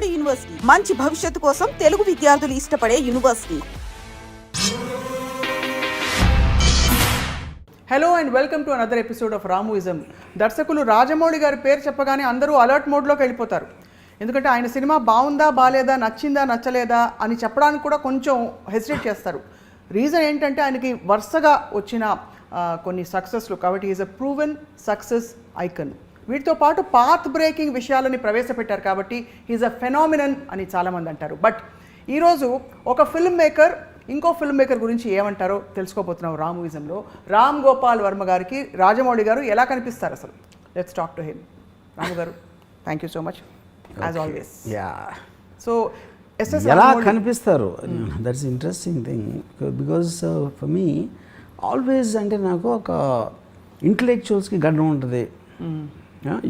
Vijayawada university మంచి భవిష్యత్తు కోసం తెలుగు విద్యార్థులు ఇష్టపడే university. Hello and welcome to another episode of Ramuism. దర్శకులు రాజమౌళి గారి పేరు చెప్పగానే అందరూ అలర్ట్ మోడ్లోకి వెళ్ళిపోతారు. ఎందుకంటే ఆయన సినిమా బాగుందా బాలేదా, నచ్చిందా నచ్చలేదా అని చెప్పడానికి కూడా కొంచెం హెసిటేట్ చేస్తారు. రీజన్ ఏంటంటే ఆయనకి వరుసగా వచ్చిన కొన్ని సక్సెస్లు. కాబట్టి is a proven success icon. వీటితో పాటు పాత్ బ్రేకింగ్ విషయాలని ప్రవేశపెట్టారు కాబట్టి ఈజ్ అ ఫెనామినన్ అని చాలామంది అంటారు. బట్ ఈరోజు ఒక ఫిల్మ్ మేకర్ ఇంకో ఫిల్మ్ మేకర్ గురించి ఏమంటారో తెలుసుకోబోతున్నాం రామూయిజంలో. రామ్ గోపాల్ వర్మ గారికి రాజమౌళి గారు ఎలా కనిపిస్తారు అసలు? Let's talk to him. Ramu garu, thank you so much as always. So ఎలా కనిపిస్తారు, that's interesting thing. Because for me always అంటే నాకు ఒక ఇంటలెక్చువల్స్కి గడ్డం ఉంటుంది,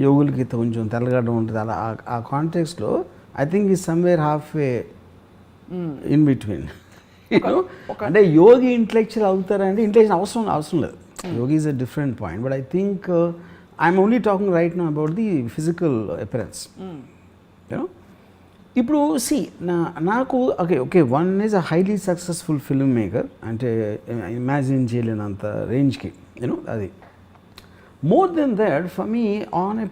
యోగులకి కొంచెం తెల్లగడ్డం ఉంటుంది. అలా ఆ కాంటెక్స్లో ఐ థింక్ ఈ somewhere half way in between. అంటే యోగి ఇంటలెక్చువల్ అవుతారంటే ఇంటలెక్చువల్ అవసరం లేదు. యోగి is a different point. But I think I'm only talking right now about the physical appearance. You know ఇప్పుడు నాకు okay one is a highly successful film maker, అంటే imagine చేయలేనంత రేంజ్కి యూనో అది. More than that for me on a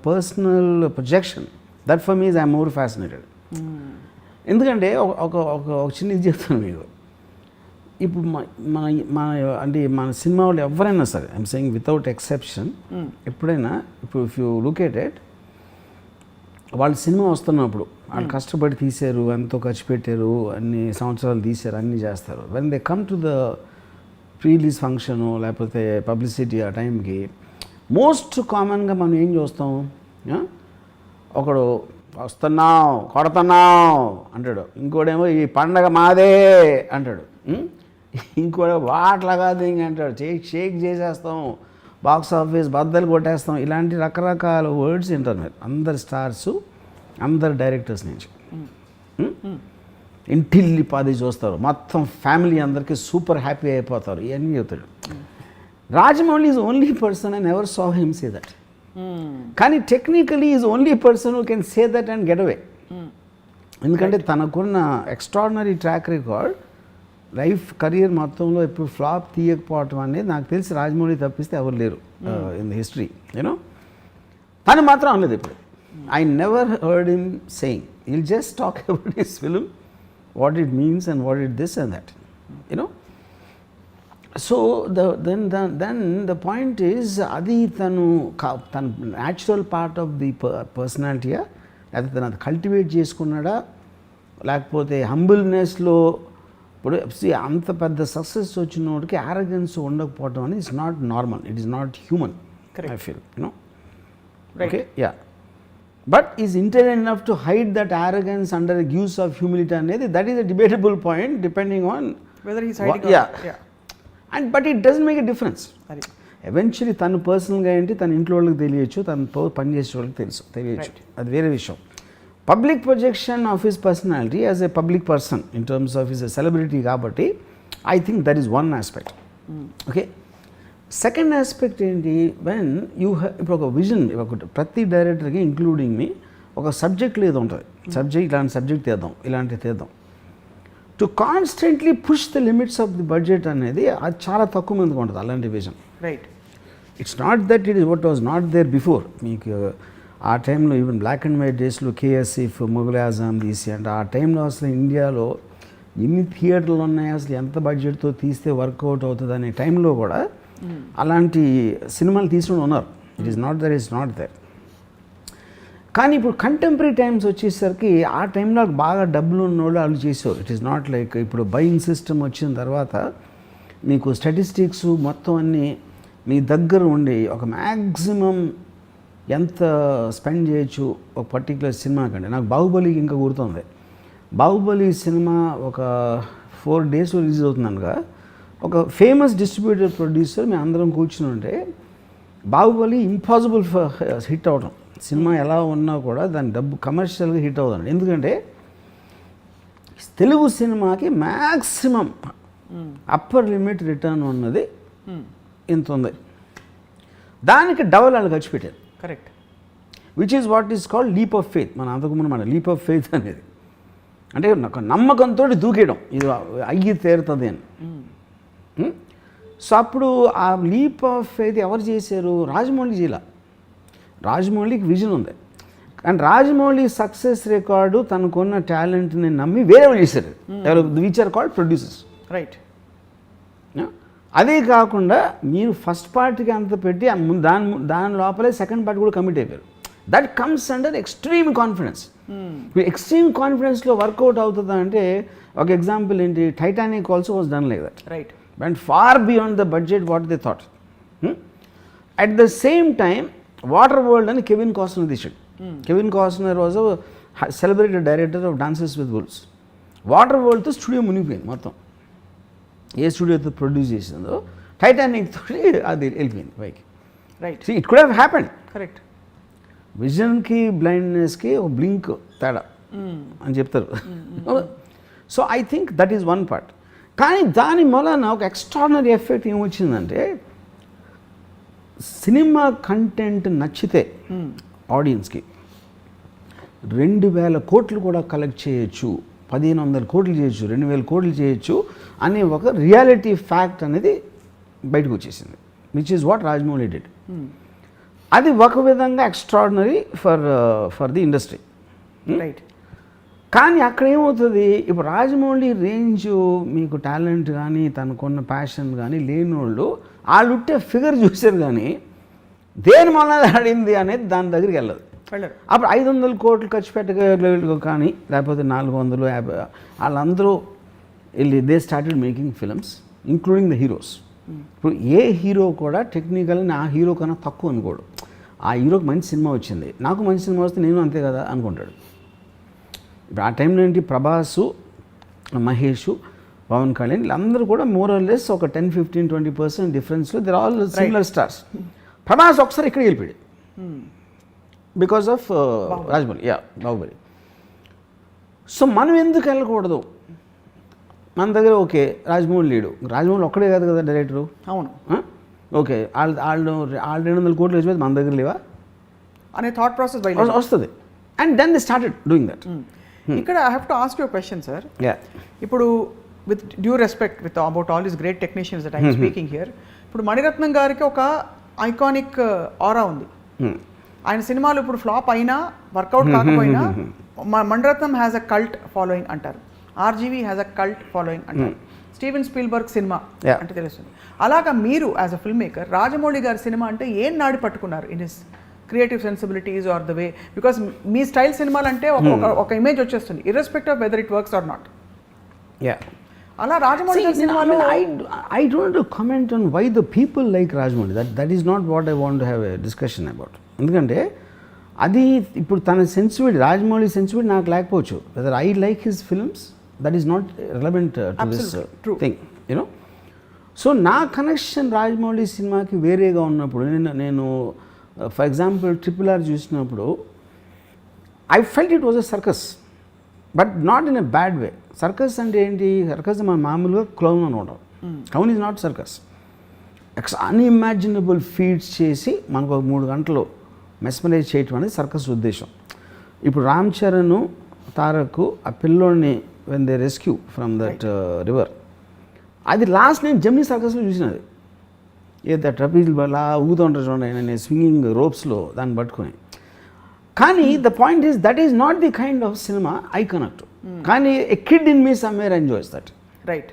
personal projection, that for me is I'm more fascinated. ఎందుకంటే ఒక చిన్న ఇది చెప్తాను మీకు. ఇప్పుడు మన సినిమా వాళ్ళు ఎవరైనా సరే, ఐఎమ్ సెయింగ్ వితౌట్ ఎక్సెప్షన్, ఎప్పుడైనా ఇప్పుడు if you look at it, వాళ్ళ సినిమా వస్తున్నప్పుడు వాళ్ళు కష్టపడి తీశారు, ఎంతో ఖర్చు పెట్టారు, అన్ని సంవత్సరాలు తీశారు, అన్నీ చేస్తారు. When they come to the pre-release function లేకపోతే పబ్లిసిటీ ఆ టైంకి మోస్ట్ కామన్గా మనం ఏం చూస్తాం, ఒకడు వస్తున్నావు కొడుతున్నావు అంటాడు, ఇంకోడేమో ఈ పండగ మాదే అంటాడు, ఇంకోటి వాట్లా కాదు ఇంక అంటాడు, షేక్ చేసేస్తాం, బాక్స్ ఆఫీస్ బద్దలు కొట్టేస్తాం. ఇలాంటి రకరకాల వర్డ్స్ వింటారు మీరు అందరు స్టార్స్, అందరు డైరెక్టర్స్ నుంచి. ఇంటిల్లి పాది చూస్తారు, మొత్తం ఫ్యామిలీ అందరికీ సూపర్ హ్యాపీ అయిపోతారు, ఇవన్నీ చెప్తాడు. Rajamouli is only person I never saw him say that. కానీ technically is only person who can say that and get away. ఎందుకంటే తనకున్న extraordinary track record, life career మొత్తంలో ఎప్పుడు ఫ్లాప్ తీయకపోవటం అనేది నాకు తెలిసి రాజమౌళి తప్పిస్తే ఎవరు లేరు ఇన్ ద హిస్టరీ. యూనో తను మాత్రం అనలేదు ఇప్పుడు. I never heard him saying, will just talk about his film, what it means and what it this and that, you know. So then the point is adi tanu natural part of the personality లేకపోతే తను cultivate చేసుకున్నాడా, లేకపోతే హంబుల్నెస్లో. ఇప్పుడు అంత పెద్ద success వచ్చినోడికి ఆరోగెన్స్ ఉండకపోవడం అనేది it's not normal, it is not human, I feel, you know. Okay, yeah. But is intelligent enough to hide that arrogance under a guise of humility అనేది, that is a debatable point depending on whether he's hiding. But it doesn't make a difference. Eventually తను పర్సనల్గా ఏంటి తన ఇంట్లో వాళ్ళకి తెలియచ్చు, తను పనిచేసే వాళ్ళకి తెలియచ్చు, అది వేరే విషయం. Public projection of his personality as a public person in terms of his celebrity కాబట్టి I think that is one aspect. Okay, second aspect ఏంటి, వెన్ యూ ఇప్పుడు ఒక విజన్, ప్రతి డైరెక్టర్కి ఇంక్లూడింగ్ మీ ఒక సబ్జెక్ట్ ఏదో ఉంటుంది, ఇలాంటి సబ్జెక్ట్ తీద్దాం, ఇలాంటివి తీద్దాం. To constantly push the limits of the budget అనేది అది చాలా తక్కువ మందికి ఉంటుంది అలాంటి విజన్. Right, it's not that it is what was not there before. మీకు ఆ టైంలో ఈవెన్ బ్లాక్ అండ్ వైట్ డేస్లో కేఎస్ఎఫ్, మొఘల్ ఆజాం తీసి అంటే ఆ టైంలో అసలు ఇండియాలో ఎన్ని థియేటర్లు ఉన్నాయి, అసలు ఎంత బడ్జెట్తో తీస్తే వర్కౌట్ అవుతుంది అనే టైంలో కూడా అలాంటి సినిమాలు తీసుకుని ఉన్నారు. It is not there. కానీ ఇప్పుడు కంటెంపరీ టైమ్స్ వచ్చేసరికి ఆ టైంలో బాగా డబ్బులు ఉన్నోళ్ళు వాళ్ళు చేసేవారు. ఇట్ ఈస్ నాట్ లైక్ ఇప్పుడు బయింగ్ సిస్టమ్ వచ్చిన తర్వాత మీకు స్టాటిస్టిక్స్ మొత్తం అన్నీ మీ దగ్గర ఉండి ఒక మ్యాక్సిమం ఎంత స్పెండ్ చేయొచ్చు ఒక పర్టికులర్ సినిమా కంటే. నాకు బాహుబలికి ఇంకా గుర్తుంది, బాహుబలి సినిమా ఒక 4 days రిలీజ్ అవుతుందనగా ఒక ఫేమస్ డిస్ట్రిబ్యూటర్ ప్రొడ్యూసర్ మేము అందరం కూర్చుని ఉంటే బాహుబలి ఇంపాసిబుల్ హిట్ అవడం, సినిమా ఎలా ఉన్నా కూడా దాని డబ్బు కమర్షియల్గా హిట్ అవుతుంది. ఎందుకంటే తెలుగు సినిమాకి మ్యాక్సిమం అప్పర్ లిమిట్ రిటర్న్ ఉన్నది ఇంత ఉంది, దానికి డబల్ వాళ్ళు ఖర్చు పెట్టారు. Correct. Which is what is called leap of faith. మన అంతకుముందు మన లీప్ ఆఫ్ ఫెయిత్ అనేది అంటే ఒక నమ్మకంతో దూకేయడం, ఇది అయ్యి తీరుతుంది అని. సో అప్పుడు ఆ లీప్ ఆఫ్ ఫెయిత్ ఎవరు చేశారు? రాజమౌళి జీలా. రాజమౌళికి విజన్ ఉంది, అండ్ రాజమౌళి సక్సెస్ రికార్డు తనకున్న టాలెంట్ని నమ్మి వేరే వాళ్ళు చేశారు, which are called producers. Right. అదే కాకుండా మీరు ఫస్ట్ పార్ట్కి అంత పెట్టి దాని లోపలే సెకండ్ పార్ట్ కూడా కమిట్ అయిపోయారు. That comes under extreme confidence. Extreme కాన్ఫిడెన్స్లో వర్కౌట్ అవుతుందా అంటే ఒక ఎగ్జాంపుల్ ఏంటి, Titanic also was done like that. Right. And far beyond the budget what they thought. At the same time water world అని Kevin Costner తీసాడు. Kevin Costner was celebrated director of Dances with Bulls. Waterworld వరల్డ్తో studio మునిగిపోయింది మొత్తం. ఏ స్టూడియోతో produce చేసిందో Titanic తోటి అది వెళ్ళిపోయింది పైకి. Right. It could have happened. Correct. విజన్కి బ్లైండ్నెస్కి ఒక బ్లింక్ తేడా అని చెప్తారు. So I think that is one part. కానీ దాని వలన ఒక ఎక్స్ట్రాడినరీ ఎఫెక్ట్ ఏమొచ్చిందంటే సినిమా కంటెంట్ నచ్చితే ఆడియన్స్కి 2,000 కోట్లు కూడా కలెక్ట్ చేయొచ్చు, 1,500 కోట్లు చేయొచ్చు, 2,000 కోట్లు చేయొచ్చు అనే ఒక రియాలిటీ ఫ్యాక్ట్ అనేది బయటకు వచ్చేసింది, which is what Rajamouli did. అది ఒక విధంగా extraordinary for the industry. Right. కానీ అక్కడ ఏమవుతుంది, ఇప్పుడు రాజమౌళి రేంజ్ మీకు టాలెంట్ కానీ తనకున్న ప్యాషన్ కానీ లేని వాళ్ళు ఉంటే ఫిగర్ చూశారు కానీ దేని వల్ల ఆడింది అనేది దాని దగ్గరికి వెళ్ళదు. అప్పుడు 500 కోట్లు ఖర్చు పెట్టగల కానీ లేకపోతే 450 వాళ్ళందరూ వెళ్ళి they started making films including the heroes. ఇప్పుడు ఏ హీరో కూడా టెక్నికల్గా నా హీరో కన్నా తక్కువ అనుకోడు. ఆ హీరోకి మంచి సినిమా వచ్చింది, నాకు మంచి సినిమా వస్తే నేను అంతే కదా అనుకుంటాడు. ఇప్పుడు ఆ టైంలో ఏంటి, ప్రభాసు, మహేష్, పవన్ కళ్యాణ్ వీళ్ళందరూ కూడా మోర్ ఆర్ లెస్ ఒక 10-15-20% డిఫరెన్స్లో they are all similar stars. Prabhas ఒకసారి ఇక్కడ వెళ్ళిపోయాడు because of Rajamouli. Baahubali. So మనం ఎందుకు వెళ్ళకూడదు? మన దగ్గర ఓకే రాజమౌళి లేడు, రాజమౌళి ఒక్కడే కాదు కదా డైరెక్టరు. అవును. ఓకే వాళ్ళు 200 కోట్లు వేసిపోతే మన దగ్గర లేవా అనే థాట్ ప్రాసెస్ వస్తుంది. And then they started doing that. ఇక్కడ I have to ask you question sir. ఇప్పుడు with due respect with about all these great technicians that I'm speaking here, ఇప్పుడు మణిరత్నం గారికి ఒక ఐకానిక్ ఆరా ఉంది. ఆయన సినిమాలు ఇప్పుడు ఫ్లాప్ అయినా వర్కౌట్ కాకపోయినా Mani Ratnam has a cult following అంటారు, RGV has a cult following అంటారు, స్టీవెన్ స్పీల్బర్గ్ సినిమా అంటే తెలుస్తుంది. అలాగా మీరు as a film maker Rajamouli గారి సినిమా అంటే ఏం నాడి పట్టుకున్నారు in his creative sensibilities or the way, because మీ స్టైల్ సినిమాలు అంటే ఒక ఇమేజ్ వచ్చేస్తుంది irrespective of whether it works or not. అలా రాజమౌళి గారి సినిమాలో I don't comment on why the people like Rajamouli. That is not what I want to have a discussion about. ఎందుకంటే అది ఇప్పుడు తన సెన్సిబిలిటీ, రాజమౌళి సెన్సిబిలిటీ నాకు లేకపోవచ్చు. Weather I like his films that is not relevant to this thing, you know. So నా connection Rajamouli సినిమాకి వేరేగా ఉన్నప్పుడు నేను ఫర్ ఎగ్జాంపుల్ RRR చూసినప్పుడు I felt it was a circus, but not in a bad way. Circus అంటే ఏంటి? Circus మన మామూలుగా క్లౌన్ అనుకుంటాం. Clown is not circus. Unimaginable feets చేసి మనకు ఒక 3 గంటలు మెస్మరైజ్ చేయటం అనేది సర్కస్ ఉద్దేశం. ఇప్పుడు రామ్ చరణ్, తారక్ ఆ పిల్లోడిని when they rescue from that river, అది లాస్ట్ నేను జెమినీ సర్కస్లో చూసినది. ఏదో ట్రపీజులు అలా ఊగుతూ ఉంటారు చూడండి, నేను స్వింగింగ్ రోప్స్లో దాన్ని పట్టుకొని. కానీ the point is that is not the kind of cinema I connect. కానీ a kid in me somewhere enjoys that. Right.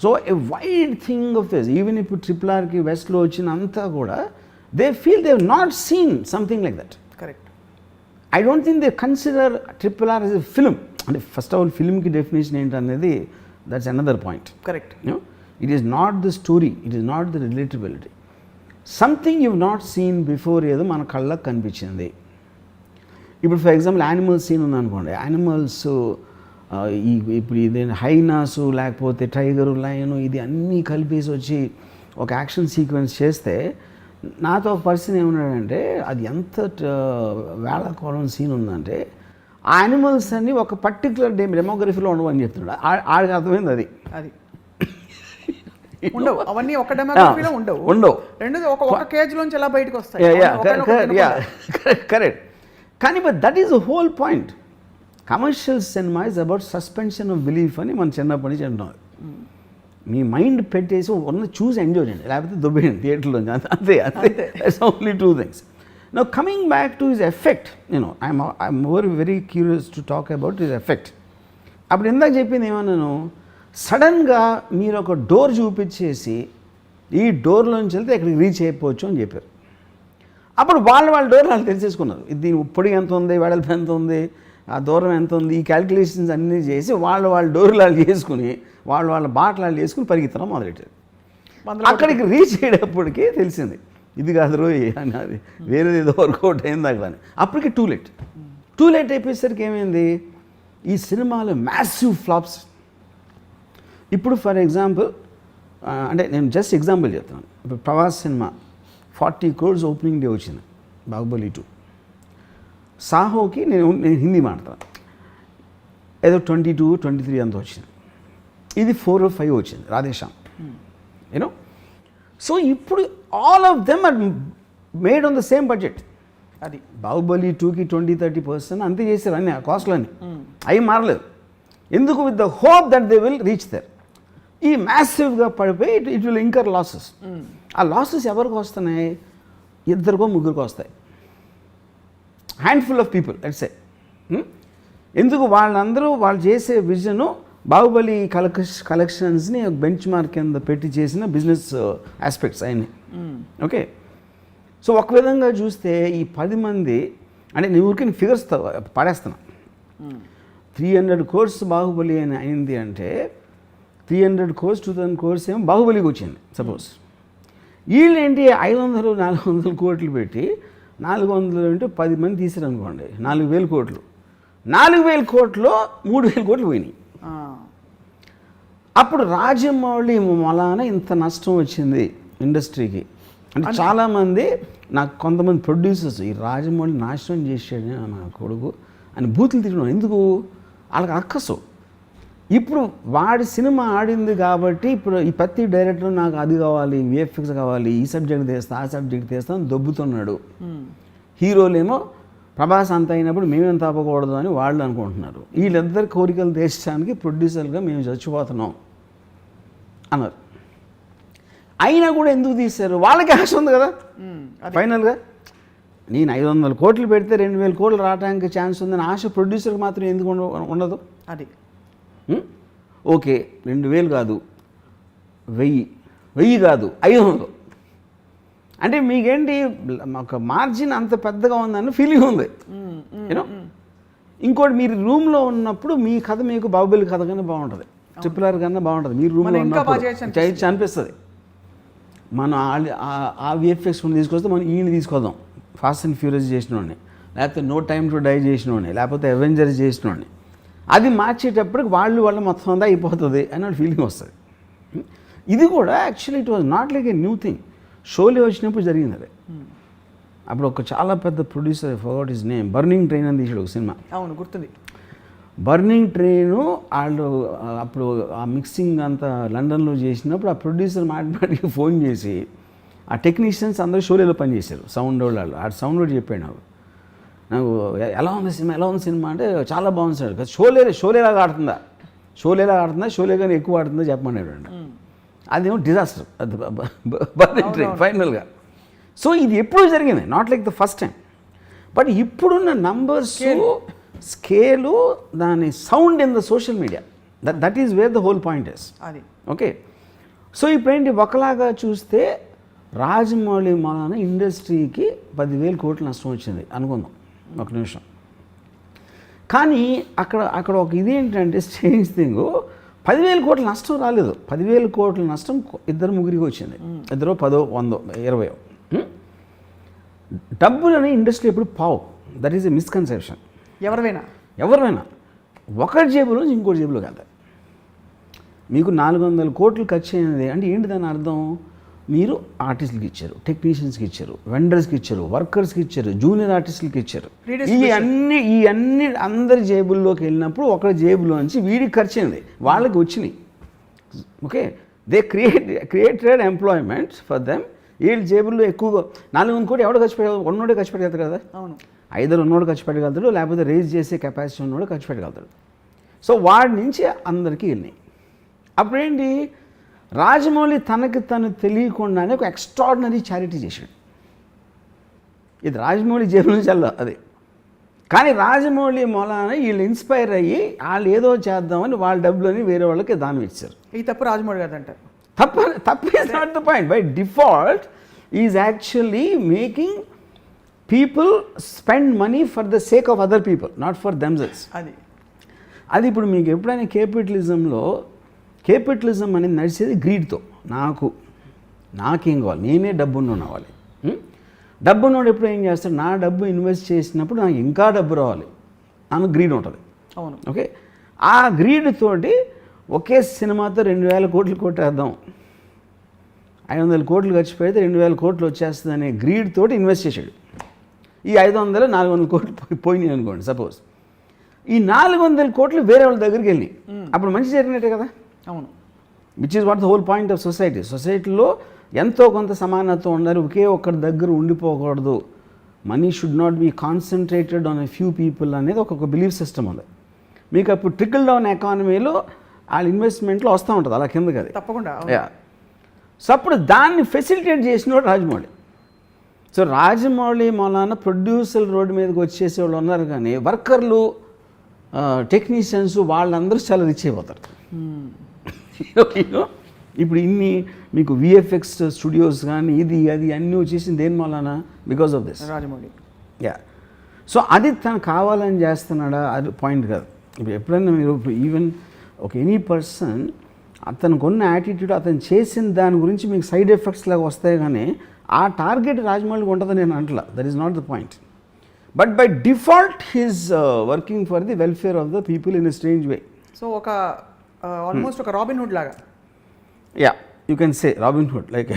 So a wide thing of this, even ఇప్పుడు RRRకి వెస్ట్లో వచ్చినంతా కూడా they feel they have not seen something like that. Correct. I don't think they consider RRR as a film. అంటే first of all ఫిల్మ్కి definition ఏంటనేది that's another point. Correct. It is not the story, it is not the relatability. Something you not seen before ఏదో మన కళ్ళకు కనిపించింది. ఇప్పుడు for example animals scene ఉందనుకోండి, animals ఇప్పుడు ఇది హైనాసు లేకపోతే టైగరు, లయను ఇది అన్నీ కలిపేసి వచ్చి ఒక యాక్షన్ సీక్వెన్స్ చేస్తే నాతో ఒక పర్సన్ ఏమన్నాడంటే అది ఎంత వేళకోళం సీన్ ఉందంటే ఆ యానిమల్స్ అన్నీ ఒక పర్టికులర్ డెమోగ్రఫీలో ఉండవని చెప్తున్నాడు. ఆడికి అర్థమైంది అది. ఉండవు అవన్నీ ఒక డెమోగ్రఫీలో ఉండవు. రెండోది ఒక కేజ్ లోంచి ఎలా బయటకు వస్తాయి. కరెక్ట్. కానీ but that is the whole point. Commercial cinema is about suspension of belief అని మనం చిన్నప్పటి నుంచి అంటున్నాం. మీ మైండ్ పెట్టేసి ఉన్న చూసి ఎంజాయ్ చేయండి, లేకపోతే దుబ్బేయండి థియేటర్లో. అంతే అంతే. That's only two things. Now coming back to his effect, I'm very curious to talk about his effect. అప్పుడు ఇందాక చెప్పింది ఏమన్నాను, సడన్గా మీరు ఒక డోర్ చూపించేసి ఈ డోర్లోంచి వెళ్తే ఎక్కడికి రీచ్ అయిపోవచ్చు అని చెప్పారు. అప్పుడు వాళ్ళ డోర్ వాళ్ళు తెలిసేసుకున్నారు. ఇది పొడి ఎంత ఉంది, వెడల్పు ఎంత ఉంది, ఆ దూరం ఎంత ఉంది, ఈ క్యాలిక్యులేషన్స్ అన్నీ చేసి వాళ్ళ డోర్లు వాళ్ళు చేసుకుని వాళ్ళ బాటలు చేసుకుని పరిగెత్తడం మొదలెట్టారు. అక్కడికి రీచ్ అయ్యేటప్పటికీ తెలిసింది ఇది కాదు రోయ్ అని, అది వేరేది ఏదో వర్కౌట్ అయింది అక్కడ అని. అప్పటికి టూ లేట్ అయిపోయేసరికి ఏమైంది, ఈ సినిమాలో మ్యాసివ్ ఫ్లాప్స్. ఇప్పుడు ఫర్ ఎగ్జాంపుల్ అంటే నేను జస్ట్ ఎగ్జాంపుల్ చెప్తున్నాను. ఇప్పుడు Prabhas cinema 40 crores opening day వచ్చింది, బాహుబలి 2. సాహోకి నేను హిందీ మాట్లాడతాను, ఏదో 22, 23 అంత వచ్చింది. ఇది 4 or 5 వచ్చింది రాధేశ్యామ్. యూనో, సో ఇప్పుడు all of them are made on the same budget. అది బాహుబలి 2కి 20-30% అంతే చేశారు అన్ని ఆ కాస్ట్లన్నీ, అవి మారలేదు. ఎందుకు? With the hope that they will reach there. ఈ మ్యాసివ్గా పడిపోయి ఇట్ విల్ ఇంకర్ లాసెస్. ఆ లాసెస్ ఎవరికి వస్తున్నాయి? 2 or 3 వస్తాయి, handful of people let's say. ఎందుకు? వాళ్ళందరూ వాళ్ళు చేసే విజను బాహుబలి కలెక్షన్స్ని బెంచ్ మార్క్ కింద పెట్టి చేసిన బిజినెస్ ఆస్పెక్ట్స్ అన్నీ. ఓకే, సో ఒక విధంగా చూస్తే ఈ 10 మంది అంటే నేను ఊరికి ఫిగర్స్ పడేస్తున్నా. 300 crores బాహుబలి అని అయింది అంటే 300 crores 2000 crores ఏమో బాహుబలికి వచ్చింది సపోజ్. వీళ్ళేంటి 500-400 కోట్లు పెట్టి 400 అంటే 10 మంది తీసారనుకోండి, 4000 కోట్లు. 4000 కోట్లో 3000 కోట్లు పోయినాయి. అప్పుడు రాజమౌళి వలన ఇంత నష్టం వచ్చింది ఇండస్ట్రీకి అంటే చాలామంది నాకు కొంతమంది ప్రొడ్యూసర్స్ ఈ రాజమౌళి నాశనం చేసాడు నా కొడుకు అని బూతులు తిట్టడం. ఎందుకు? వాళ్ళకి అక్కసు. ఇప్పుడు వాడి సినిమా ఆడింది కాబట్టి ఇప్పుడు ఈ ప్రతి డైరెక్టర్ నాకు అది కావాలి, విఎఫ్ఎక్స్ కావాలి, ఈ సబ్జెక్ట్ తీస్తా ఆ సబ్జెక్ట్ తీస్తా అని దొబ్బుతున్నాడు. హీరోలేమో ప్రభాస్ అంత అయినప్పుడు మేమేం తప్పకూడదు అని వాళ్ళు అనుకుంటున్నారు. వీళ్ళిద్దరు కోరికలు తీర్చడానికి ప్రొడ్యూసర్గా మేము చచ్చిపోతున్నాం అన్నారు. అయినా కూడా ఎందుకు తీశారు? వాళ్ళకి ఆశ ఉంది కదా. ఫైనల్గా నేను 500 కోట్లు పెడితే 2000 కోట్లు రావడానికి ఛాన్స్ ఉందని ఆశ ప్రొడ్యూసర్కి మాత్రం ఎందుకు ఉండదు? అది ఓకే, 2000 కాదు 1000 కాదు 500 అంటే మీకేంటి ఒక మార్జిన్ అంత పెద్దగా ఉందని ఫీలింగ్ ఉంది. యూనో, ఇంకోటి మీరు రూమ్లో ఉన్నప్పుడు మీ కథ మీకు బాహుబలి కథ కన్నా బాగుంటుంది, RRR కన్నా బాగుంటుంది. మీరు రూమ్లో ఉన్నప్పుడు చేయొచ్చు అనిపిస్తుంది. మనం ఆ విఎఫ్ఎక్స్ తీసుకొస్తే మనం ఈయన తీసుకొద్దాం, ఫాస్ట్ అండ్ ఫ్యూరియస్ చేసినోడిని, లేకపోతే నో టైమ్ టు డై చేసినోడిని, లేకపోతే అవెంజర్స్ చేసినోడిని. అది మార్చేటప్పటికి వాళ్ళు మొత్తం అంతా అయిపోతుంది అని ఫీలింగ్ వస్తుంది. ఇది కూడా actually it was not like a new thing. Sholay వచ్చినప్పుడు జరిగింది అది. అప్పుడు ఒక చాలా పెద్ద producer, forgot his name, burning train అని తీసాడు ఒక సినిమా. అవును, గుర్తుంది. బర్నింగ్ ట్రైను వాళ్ళు అప్పుడు ఆ మిక్సింగ్ అంతా లండన్లో చేసినప్పుడు ఆ ప్రొడ్యూసర్ మాటికి ఫోన్ చేసి ఆ టెక్నీషియన్స్ అందరూ షోలేలో పనిచేశారు, సౌండ్ వాళ్ళు. ఆ సౌండ్ కూడా చెప్పాడు నాకు ఎలా ఉంది సినిమా అంటే చాలా బాగుంది సార్. షోలేలాగా ఆడుతుందా, షోలేగానే ఎక్కువ ఆడుతుందా చెప్పమన్నాడు అండి. అదేమో డిజాస్టర్, అది బర్నింగ్ ట్రైన్ ఫైనల్గా. సో ఇది ఎప్పుడు జరిగింది, not like the first time. But ఇప్పుడున్న నంబర్స్, స్కేలు, దాని sound in the social media, that is where the whole point is. అది ఓకే. సో ఇప్పుడేంటి ఒకలాగా చూస్తే రాజమౌళి వలన ఇండస్ట్రీకి 10,000 కోట్లు నష్టం వచ్చింది అనుకుందాం ఒక నిమిషం. కానీ అక్కడ ఒక ఇది ఏంటంటే స్ట్రేంజ్ థింగ్, 10,000 కోట్ల నష్టం రాలేదు. 10,000 కోట్ల నష్టం 2-3 వచ్చింది, 2, 10, 100, 20. డబ్బులని ఇండస్ట్రీ ఎప్పుడు పావు. That is a misconception. ఎవరైనా ఒకరి జేబులో నుంచి ఇంకోటి జేబులోకి వెళ్తాయి. మీకు 400 కోట్లు ఖర్చు అయినది అంటే ఏంటి దాని అర్థం? మీరు ఆర్టిస్టులకి ఇచ్చారు, టెక్నీషియన్స్కి ఇచ్చారు, వెండర్స్కి ఇచ్చారు, వర్కర్స్కి ఇచ్చారు, జూనియర్ ఆర్టిస్టులకి ఇచ్చారు. ఈ అన్ని అందరి జేబుల్లోకి వెళ్ళినప్పుడు ఒకరి జేబులోంచి వీడికి ఖర్చు అయింది, వాళ్ళకి వచ్చినాయి. Okay, they created employment for them. వీళ్ళు జేబుల్లో ఎక్కువగా 400 కోట్లు ఎవడు ఖర్చు పెట్టగలరు? ఉన్నోడే ఖర్చు పెట్టగలుగుతారు కదా. అవును, ఐదరు ఉన్నోడు ఖర్చు పెట్టగలుగుతాడు, లేకపోతే రేజ్ చేసే కెపాసిటీ ఉన్నోడు ఖర్చు పెట్టగలుగుతాడు. సో వాడి నుంచి అందరికీ వెళ్ళినాయి. అప్పుడేంటి, రాజమౌళి తనకి తను తెలియకుండానే ఒక ఎక్స్ట్రాడినరీ చారిటీ చేశాడు. ఇది రాజమౌళి జేబు నుంచి అది. కానీ రాజమౌళి మూలాన వీళ్ళు ఇన్స్పైర్ అయ్యి వాళ్ళు ఏదో చేద్దామని వాళ్ళ డబ్బులని వేరే వాళ్ళకి దానం ఇచ్చారు. ఈ తప్పు రాజమౌళి గారు అంటారు. తప్పు is not the point. By default is actually making people spend money for the sake of other people, not for themselves. అది ఇప్పుడు మీకు ఎప్పుడైనా కేపిటలిజం అనేది నడిచేది గ్రీడ్తో. నాకేం కావాలి, నేనే డబ్బున్న అవ్వాలి. డబ్బున్నోడు ఎప్పుడు ఏం చేస్తాడు, నా డబ్బు ఇన్వెస్ట్ చేసినప్పుడు నాకు ఇంకా డబ్బు రావాలి అని గ్రీడ్ ఉంటుంది. అవును, ఓకే. ఆ గ్రీడ్ తోటి ఒకే సినిమాతో 2000 కోట్లు కొట్టేద్దాం, 500 కోట్లు ఖర్చు పెడితే 2000 కోట్లు వచ్చేస్తుంది అనే గ్రీడ్ తోటి ఇన్వెస్ట్ చేశాడు. ఈ 500 400 కోట్లు పోయినాయి అనుకోండి సపోజ్. ఈ 400 కోట్లు వేరే వాళ్ళ దగ్గరికి వెళ్ళి అప్పుడు మంచి జరిగినట్టే కదా. అవును, which is what the whole point of society. సొసైటీలో ఎంతో కొంత సమానత్వం ఉండాలి, ఒకే ఒక్కరి దగ్గర ఉండిపోకూడదు. Money should not be concentrated on a few people అనేది ఒక బిలీఫ్ సిస్టమ్ ఉంది. మీకు అప్పుడు ట్రికల్ డౌన్ ఎకానమీలో వాళ్ళ ఇన్వెస్ట్మెంట్లో వస్తూ ఉంటుంది అలా కిందకి. అది తప్పకుండా. సో అప్పుడు దాన్ని ఫెసిలిటేట్ చేసినోడు రాజమౌళి. సో రాజమౌళి మూలాన ప్రొడ్యూసర్ రోడ్డు మీదకి వచ్చేసే వాళ్ళు ఉన్నారు, కానీ వర్కర్లు, టెక్నీషియన్స్ వాళ్ళందరూ చాలా రిచ్ అయిపోతారు. ఇప్పుడు ఇన్ని మీకు విఎఫ్ఎక్స్ స్టూడియోస్ కానీ ఇది అది అన్నీ వచ్చేసింది దేని మూలాన? Because of this Rajamouli. So అది తను కావాలని చేస్తున్నాడా అది పాయింట్ కాదు. ఇప్పుడు ఎప్పుడైనా మీరు ఈవెన్ ఒక ఎనీ పర్సన్ అతనికి ఉన్న యాటిట్యూడ్, అతను చేసిన దాని గురించి మీకు సైడ్ ఎఫెక్ట్స్ లాగా వస్తాయి, కానీ ఆ టార్గెట్ రాజమౌళికి ఉంటుందని నేను అంటలా. That is not the point. But by default he's working for the welfare of the people in a strange way. So ఒక ఆల్మోస్ట్ ఒక రాబిన్ హుడ్ లాగా. Yeah, you can say Robin Hood, like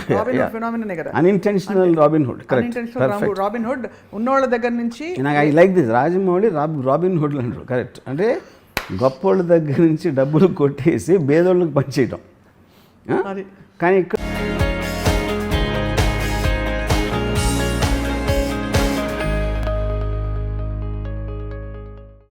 ఫినామిననే కదా, unintentional Robin Hood. Correct, Robin Hood ఉన్నోళ్ళ దగ్గర నుంచి. I like this Rajamouli Robin Hood అంటారు. Correct, అంటే గొప్పోళ్ళ దగ్గర నుంచి డబ్బులు కొట్టేసి పేదోళ్ళకి పనిచేయటం. కానీ ఇక్కడ